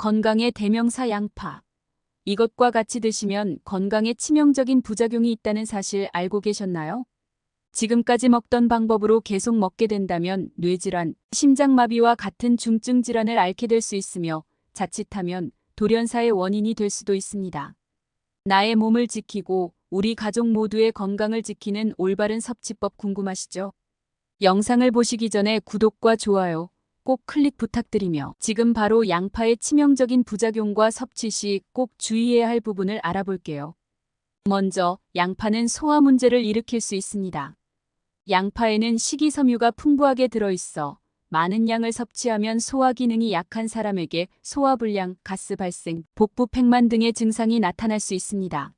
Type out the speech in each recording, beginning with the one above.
건강의 대명사 양파. 이것과 같이 드시면 건강에 치명적인 부작용이 있다는 사실 알고 계셨나요? 지금까지 먹던 방법으로 계속 먹게 된다면 뇌질환, 심장마비와 같은 중증 질환을 앓게 될 수 있으며 자칫하면 돌연사의 원인이 될 수도 있습니다. 나의 몸을 지키고 우리 가족 모두의 건강을 지키는 올바른 섭취법 궁금하시죠? 영상을 보시기 전에 구독과 좋아요 꼭 클릭 부탁드리며 지금 바로 양파의 치명적인 부작용과 섭취 시 꼭 주의해야 할 부분을 알아볼게요. 먼저 양파는 소화 문제를 일으킬 수 있습니다. 양파에는 식이섬유가 풍부하게 들어있어 많은 양을 섭취하면 소화 기능이 약한 사람에게 소화불량, 가스 발생, 복부 팽만 등의 증상이 나타날 수 있습니다.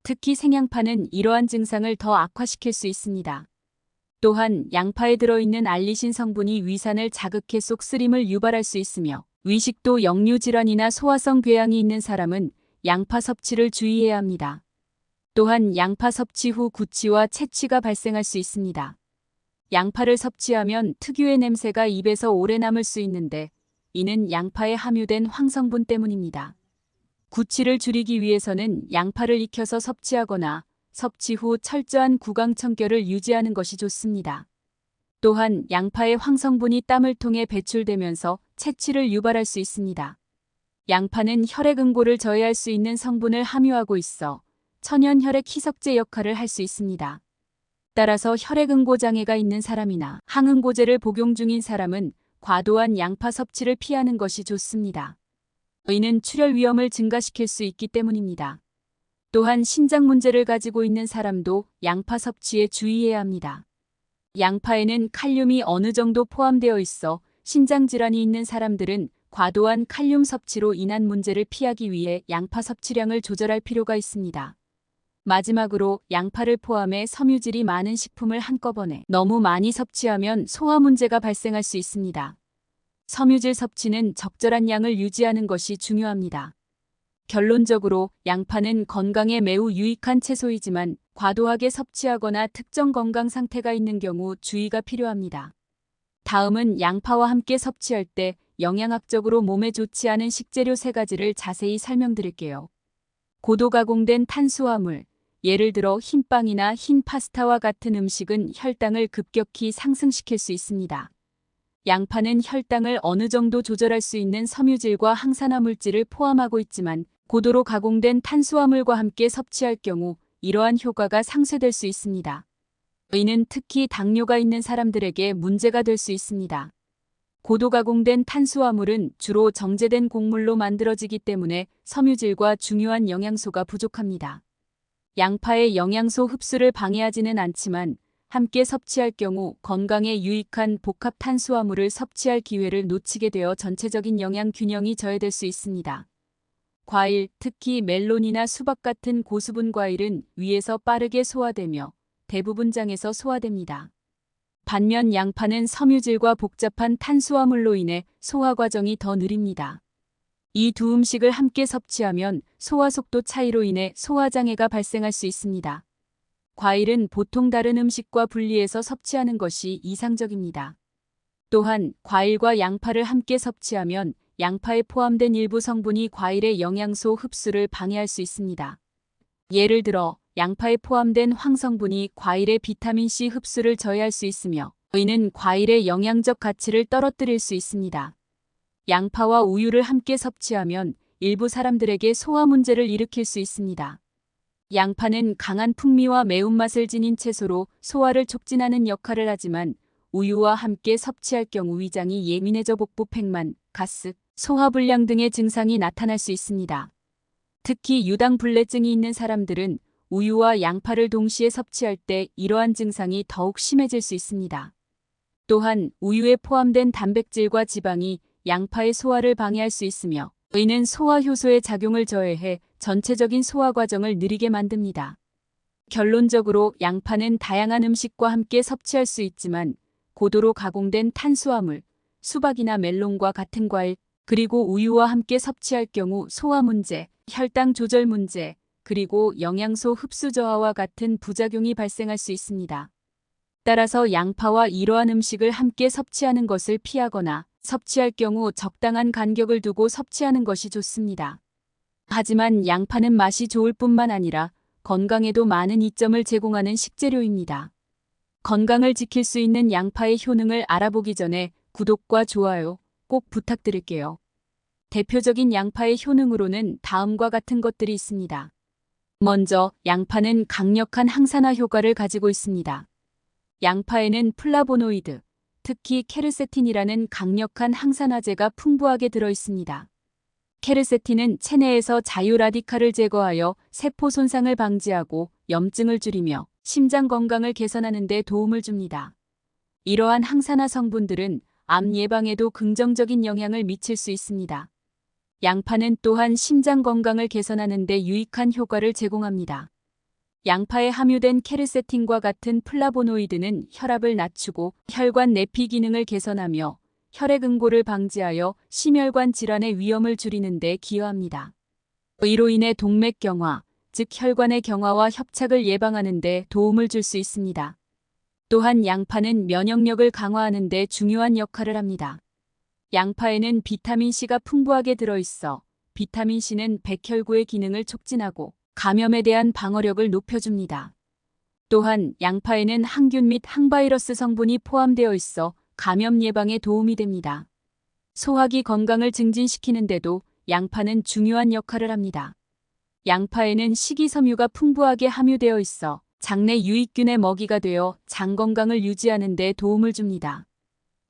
특히 생양파는 이러한 증상을 더 악화시킬 수 있습니다. 또한 양파에 들어있는 알리신 성분이 위산을 자극해 속쓰림을 유발할 수 있으며 위식도 역류질환이나 소화성 궤양이 있는 사람은 양파 섭취를 주의해야 합니다. 또한 양파 섭취 후 구취와 채취가 발생할 수 있습니다. 양파를 섭취하면 특유의 냄새가 입에서 오래 남을 수 있는데 이는 양파에 함유된 황성분 때문입니다. 구취를 줄이기 위해서는 양파를 익혀서 섭취하거나 섭취 후 철저한 구강 청결을 유지하는 것이 좋습니다. 또한 양파의 황성분이 땀을 통해 배출되면서 채취를 유발할 수 있습니다. 양파는 혈액응고를 저해할 수 있는 성분을 함유하고 있어 천연 혈액 희석제 역할을 할 수 있습니다. 따라서 혈액응고 장애가 있는 사람이나 항응고제를 복용 중인 사람은 과도한 양파 섭취를 피하는 것이 좋습니다. 이는 출혈 위험을 증가시킬 수 있기 때문입니다. 또한 신장 문제를 가지고 있는 사람도 양파 섭취에 주의해야 합니다. 양파에는 칼륨이 어느 정도 포함되어 있어 신장 질환이 있는 사람들은 과도한 칼륨 섭취로 인한 문제를 피하기 위해 양파 섭취량을 조절할 필요가 있습니다. 마지막으로 양파를 포함해 섬유질이 많은 식품을 한꺼번에 너무 많이 섭취하면 소화 문제가 발생할 수 있습니다. 섬유질 섭취는 적절한 양을 유지하는 것이 중요합니다. 결론적으로 양파는 건강에 매우 유익한 채소이지만 과도하게 섭취하거나 특정 건강 상태가 있는 경우 주의가 필요합니다. 다음은 양파와 함께 섭취할 때 영양학적으로 몸에 좋지 않은 식재료 3가지를 자세히 설명드릴게요. 고도 가공된 탄수화물, 예를 들어 흰빵이나 흰 파스타와 같은 음식은 혈당을 급격히 상승시킬 수 있습니다. 양파는 혈당을 어느 정도 조절할 수 있는 섬유질과 항산화 물질을 포함하고 있지만 고도로 가공된 탄수화물과 함께 섭취할 경우 이러한 효과가 상쇄될 수 있습니다. 이는 특히 당뇨가 있는 사람들에게 문제가 될 수 있습니다. 고도 가공된 탄수화물은 주로 정제된 곡물로 만들어지기 때문에 섬유질과 중요한 영양소가 부족합니다. 양파의 영양소 흡수를 방해하지는 않지만 함께 섭취할 경우 건강에 유익한 복합 탄수화물을 섭취할 기회를 놓치게 되어 전체적인 영양 균형이 저해될 수 있습니다. 과일, 특히 멜론이나 수박 같은 고수분 과일은 위에서 빠르게 소화되며 대부분 장에서 소화됩니다. 반면 양파는 섬유질과 복잡한 탄수화물로 인해 소화 과정이 더 느립니다. 이 두 음식을 함께 섭취하면 소화 속도 차이로 인해 소화장애가 발생할 수 있습니다. 과일은 보통 다른 음식과 분리해서 섭취하는 것이 이상적입니다. 또한 과일과 양파를 함께 섭취하면 양파에 포함된 일부 성분이 과일의 영양소 흡수를 방해할 수 있습니다. 예를 들어 양파에 포함된 황성분이 과일의 비타민C 흡수를 저해할 수 있으며 이는 과일의 영양적 가치를 떨어뜨릴 수 있습니다. 양파와 우유를 함께 섭취하면 일부 사람들에게 소화 문제를 일으킬 수 있습니다. 양파는 강한 풍미와 매운맛을 지닌 채소로 소화를 촉진하는 역할을 하지만 우유와 함께 섭취할 경우 위장이 예민해져 복부 팽만, 가스, 소화불량 등의 증상이 나타날 수 있습니다. 특히 유당불내증이 있는 사람들은 우유와 양파를 동시에 섭취할 때 이러한 증상이 더욱 심해질 수 있습니다. 또한 우유에 포함된 단백질과 지방이 양파의 소화를 방해할 수 있으며 이는 소화 효소의 작용을 저해해 전체적인 소화 과정을 느리게 만듭니다. 결론적으로 양파는 다양한 음식과 함께 섭취할 수 있지만 고도로 가공된 탄수화물, 수박이나 멜론과 같은 과일, 그리고 우유와 함께 섭취할 경우 소화 문제, 혈당 조절 문제, 그리고 영양소 흡수 저하와 같은 부작용이 발생할 수 있습니다. 따라서 양파와 이러한 음식을 함께 섭취하는 것을 피하거나 섭취할 경우 적당한 간격을 두고 섭취하는 것이 좋습니다. 하지만 양파는 맛이 좋을 뿐만 아니라 건강에도 많은 이점을 제공하는 식재료입니다. 건강을 지킬 수 있는 양파의 효능을 알아보기 전에 구독과 좋아요 꼭 부탁드릴게요. 대표적인 양파의 효능으로는 다음과 같은 것들이 있습니다. 먼저 양파는 강력한 항산화 효과를 가지고 있습니다. 양파에는 플라보노이드, 특히 케르세틴이라는 강력한 항산화제가 풍부하게 들어 있습니다. 케르세틴은 체내에서 자유 라디칼을 제거하여 세포 손상을 방지하고 염증을 줄이며 심장 건강을 개선하는 데 도움을 줍니다. 이러한 항산화 성분들은 암 예방에도 긍정적인 영향을 미칠 수 있습니다. 양파는 또한 심장 건강을 개선하는 데 유익한 효과를 제공합니다. 양파에 함유된 케르세틴과 같은 플라보노이드는 혈압을 낮추고 혈관 내피 기능을 개선하며 혈액 응고를 방지하여 심혈관 질환의 위험을 줄이는 데 기여합니다. 이로 인해 동맥경화, 즉 혈관의 경화와 협착을 예방하는 데 도움을 줄 수 있습니다. 또한 양파는 면역력을 강화하는 데 중요한 역할을 합니다. 양파에는 비타민C가 풍부하게 들어있어 비타민C는 백혈구의 기능을 촉진하고 감염에 대한 방어력을 높여줍니다. 또한 양파에는 항균 및 항바이러스 성분이 포함되어 있어 감염 예방에 도움이 됩니다. 소화기 건강을 증진시키는 데도 양파는 중요한 역할을 합니다. 양파에는 식이섬유가 풍부하게 함유되어 있어 장내 유익균의 먹이가 되어 장 건강을 유지하는 데 도움을 줍니다.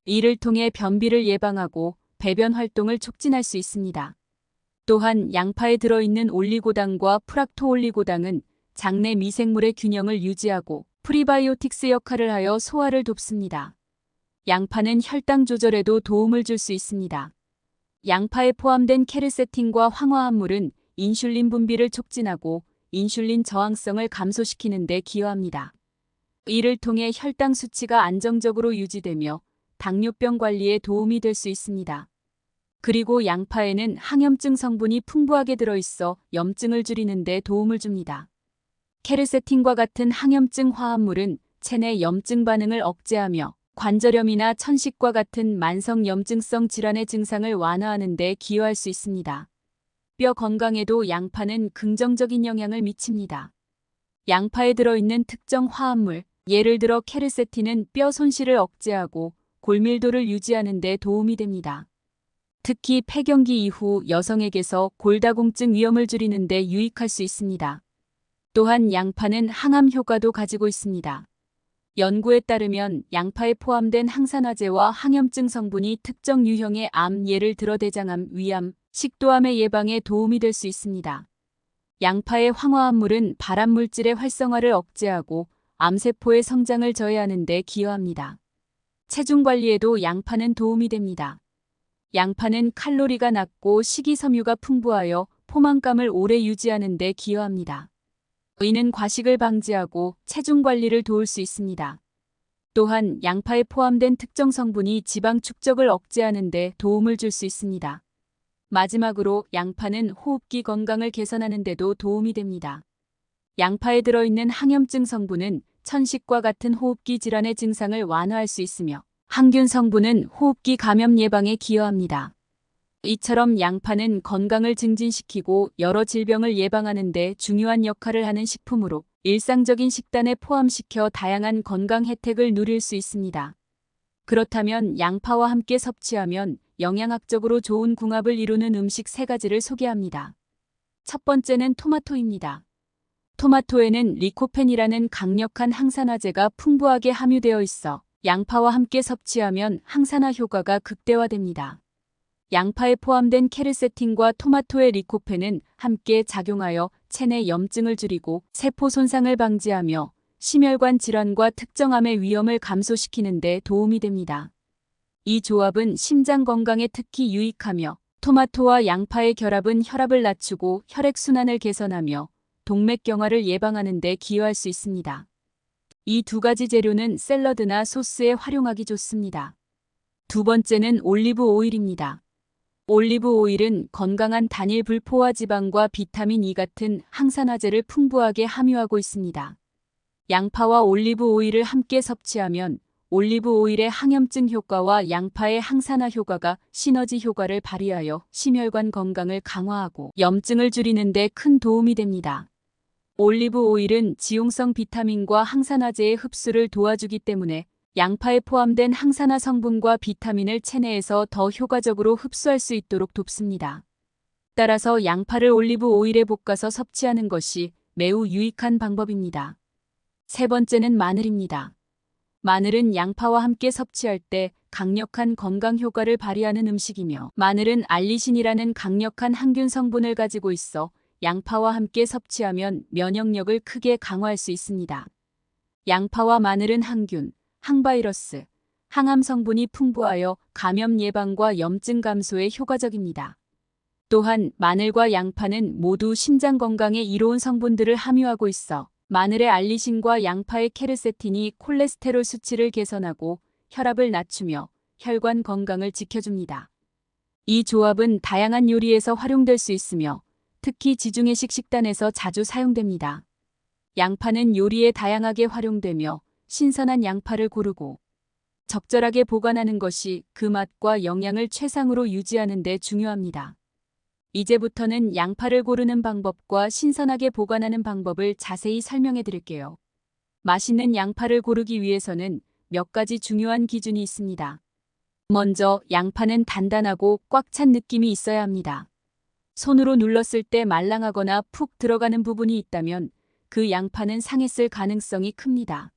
이를 통해 변비를 예방하고 배변 활동을 촉진할 수 있습니다. 또한 양파에 들어있는 올리고당과 프락토올리고당은 장내 미생물의 균형을 유지하고 프리바이오틱스 역할을 하여 소화를 돕습니다. 양파는 혈당 조절에도 도움을 줄 수 있습니다. 양파에 포함된 케르세틴과 황화합물은 인슐린 분비를 촉진하고 인슐린 저항성을 감소시키는 데 기여합니다. 이를 통해 혈당 수치가 안정적으로 유지되며 당뇨병 관리에 도움이 될 수 있습니다. 그리고 양파에는 항염증 성분이 풍부하게 들어있어 염증을 줄이는 데 도움을 줍니다. 케르세틴과 같은 항염증 화합물은 체내 염증 반응을 억제하며 관절염이나 천식과 같은 만성 염증성 질환의 증상을 완화하는 데 기여할 수 있습니다. 뼈 건강에도 양파는 긍정적인 영향을 미칩니다. 양파에 들어있는 특정 화합물, 예를 들어 케르세틴은 뼈 손실을 억제하고 골밀도를 유지하는 데 도움이 됩니다. 특히 폐경기 이후 여성에게서 골다공증 위험을 줄이는 데 유익할 수 있습니다. 또한 양파는 항암 효과도 가지고 있습니다. 연구에 따르면 양파에 포함된 항산화제와 항염증 성분이 특정 유형의 암, 예를 들어 대장암, 위암, 식도암의 예방에 도움이 될 수 있습니다. 양파의 황화합물은 발암물질의 활성화를 억제하고 암세포의 성장을 저해하는 데 기여합니다. 체중 관리에도 양파는 도움이 됩니다. 양파는 칼로리가 낮고 식이섬유가 풍부하여 포만감을 오래 유지하는 데 기여합니다. 이는 과식을 방지하고 체중 관리를 도울 수 있습니다. 또한 양파에 포함된 특정 성분이 지방 축적을 억제하는 데 도움을 줄 수 있습니다. 마지막으로 양파는 호흡기 건강을 개선하는 데도 도움이 됩니다. 양파에 들어있는 항염증 성분은 천식과 같은 호흡기 질환의 증상을 완화할 수 있으며 항균 성분은 호흡기 감염 예방에 기여합니다. 이처럼 양파는 건강을 증진시키고 여러 질병을 예방하는 데 중요한 역할을 하는 식품으로 일상적인 식단에 포함시켜 다양한 건강 혜택을 누릴 수 있습니다. 그렇다면 양파와 함께 섭취하면 영양학적으로 좋은 궁합을 이루는 음식 3가지를 소개합니다. 첫 번째는 토마토입니다. 토마토에는 리코펜이라는 강력한 항산화제가 풍부하게 함유되어 있어 양파와 함께 섭취하면 항산화 효과가 극대화됩니다. 양파에 포함된 케르세틴과 토마토의 리코펜은 함께 작용하여 체내 염증을 줄이고 세포 손상을 방지하며 심혈관 질환과 특정암의 위험을 감소시키는 데 도움이 됩니다. 이 조합은 심장 건강에 특히 유익하며 토마토와 양파의 결합은 혈압을 낮추고 혈액순환을 개선하며 동맥경화를 예방하는 데 기여할 수 있습니다. 이 2가지 재료는 샐러드나 소스에 활용하기 좋습니다. 두 번째는 올리브 오일입니다. 올리브 오일은 건강한 단일 불포화 지방과 비타민 E 같은 항산화제를 풍부하게 함유하고 있습니다. 양파와 올리브 오일을 함께 섭취하면 올리브 오일의 항염증 효과와 양파의 항산화 효과가 시너지 효과를 발휘하여 심혈관 건강을 강화하고 염증을 줄이는 데 큰 도움이 됩니다. 올리브 오일은 지용성 비타민과 항산화제의 흡수를 도와주기 때문에 양파에 포함된 항산화 성분과 비타민을 체내에서 더 효과적으로 흡수할 수 있도록 돕습니다. 따라서 양파를 올리브 오일에 볶아서 섭취하는 것이 매우 유익한 방법입니다. 세 번째는 마늘입니다. 마늘은 양파와 함께 섭취할 때 강력한 건강 효과를 발휘하는 음식이며 마늘은 알리신이라는 강력한 항균 성분을 가지고 있어 양파와 함께 섭취하면 면역력을 크게 강화할 수 있습니다. 양파와 마늘은 항균, 항바이러스, 항암 성분이 풍부하여 감염 예방과 염증 감소에 효과적입니다. 또한 마늘과 양파는 모두 심장 건강에 이로운 성분들을 함유하고 있어 마늘의 알리신과 양파의 케르세틴이 콜레스테롤 수치를 개선하고 혈압을 낮추며 혈관 건강을 지켜줍니다. 이 조합은 다양한 요리에서 활용될 수 있으며 특히 지중해식 식단에서 자주 사용됩니다. 양파는 요리에 다양하게 활용되며 신선한 양파를 고르고 적절하게 보관하는 것이 그 맛과 영양을 최상으로 유지하는 데 중요합니다. 이제부터는 양파를 고르는 방법과 신선하게 보관하는 방법을 자세히 설명해 드릴게요. 맛있는 양파를 고르기 위해서는 몇 가지 중요한 기준이 있습니다. 먼저 양파는 단단하고 꽉 찬 느낌이 있어야 합니다. 손으로 눌렀을 때 말랑하거나 푹 들어가는 부분이 있다면 그 양파는 상했을 가능성이 큽니다.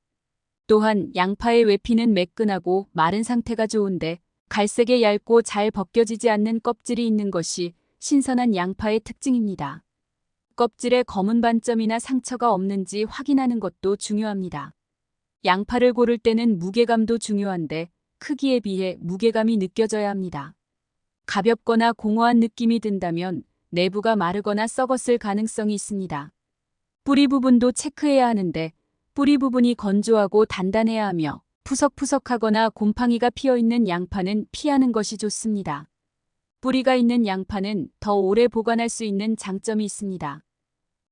또한 양파의 외피는 매끈하고 마른 상태가 좋은데 갈색에 얇고 잘 벗겨지지 않는 껍질이 있는 것이 신선한 양파의 특징입니다. 껍질에 검은 반점이나 상처가 없는지 확인하는 것도 중요합니다. 양파를 고를 때는 무게감도 중요한데 크기에 비해 무게감이 느껴져야 합니다. 가볍거나 공허한 느낌이 든다면 내부가 마르거나 썩었을 가능성이 있습니다. 뿌리 부분도 체크해야 하는데 뿌리 부분이 건조하고 단단해야 하며 푸석푸석하거나 곰팡이가 피어있는 양파는 피하는 것이 좋습니다. 뿌리가 있는 양파는 더 오래 보관할 수 있는 장점이 있습니다.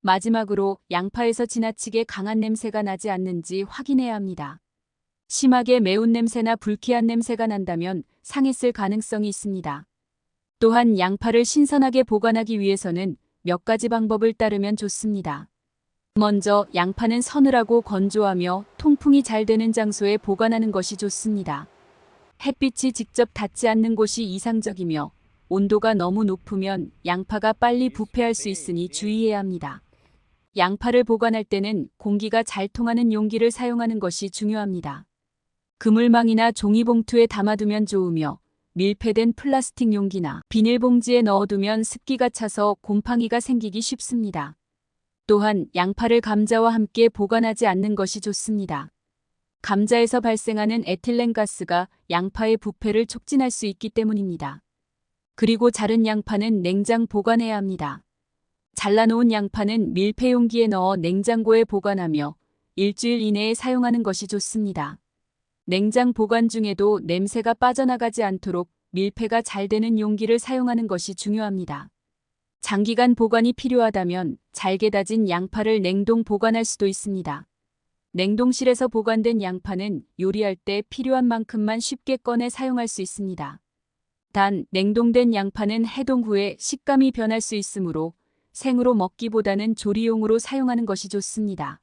마지막으로 양파에서 지나치게 강한 냄새가 나지 않는지 확인해야 합니다. 심하게 매운 냄새나 불쾌한 냄새가 난다면 상했을 가능성이 있습니다. 또한 양파를 신선하게 보관하기 위해서는 몇 가지 방법을 따르면 좋습니다. 먼저 양파는 서늘하고 건조하며 통풍이 잘 되는 장소에 보관하는 것이 좋습니다. 햇빛이 직접 닿지 않는 곳이 이상적이며 온도가 너무 높으면 양파가 빨리 부패할 수 있으니 주의해야 합니다. 양파를 보관할 때는 공기가 잘 통하는 용기를 사용하는 것이 중요합니다. 그물망이나 종이봉투에 담아두면 좋으며 밀폐된 플라스틱 용기나 비닐봉지에 넣어두면 습기가 차서 곰팡이가 생기기 쉽습니다. 또한 양파를 감자와 함께 보관하지 않는 것이 좋습니다. 감자에서 발생하는 에틸렌가스가 양파의 부패를 촉진할 수 있기 때문입니다. 그리고 자른 양파는 냉장 보관해야 합니다. 잘라놓은 양파는 밀폐용기에 넣어 냉장고에 보관하며 일주일 이내에 사용하는 것이 좋습니다. 냉장 보관 중에도 냄새가 빠져나가지 않도록 밀폐가 잘 되는 용기를 사용하는 것이 중요합니다. 장기간 보관이 필요하다면 잘게 다진 양파를 냉동 보관할 수도 있습니다. 냉동실에서 보관된 양파는 요리할 때 필요한 만큼만 쉽게 꺼내 사용할 수 있습니다. 단, 냉동된 양파는 해동 후에 식감이 변할 수 있으므로 생으로 먹기보다는 조리용으로 사용하는 것이 좋습니다.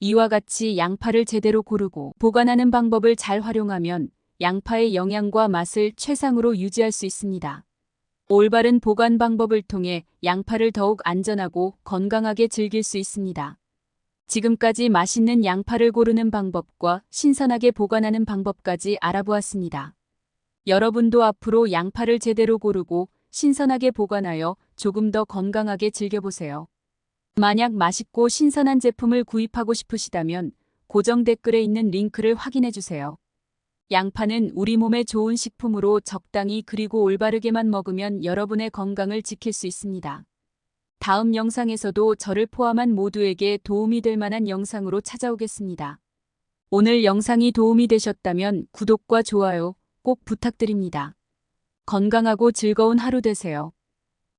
이와 같이 양파를 제대로 고르고 보관하는 방법을 잘 활용하면 양파의 영양과 맛을 최상으로 유지할 수 있습니다. 올바른 보관 방법을 통해 양파를 더욱 안전하고 건강하게 즐길 수 있습니다. 지금까지 맛있는 양파를 고르는 방법과 신선하게 보관하는 방법까지 알아보았습니다. 여러분도 앞으로 양파를 제대로 고르고 신선하게 보관하여 조금 더 건강하게 즐겨보세요. 만약 맛있고 신선한 제품을 구입하고 싶으시다면 고정 댓글에 있는 링크를 확인해주세요. 양파는 우리 몸에 좋은 식품으로 적당히 그리고 올바르게만 먹으면 여러분의 건강을 지킬 수 있습니다. 다음 영상에서도 저를 포함한 모두에게 도움이 될 만한 영상으로 찾아오겠습니다. 오늘 영상이 도움이 되셨다면 구독과 좋아요 꼭 부탁드립니다. 건강하고 즐거운 하루 되세요.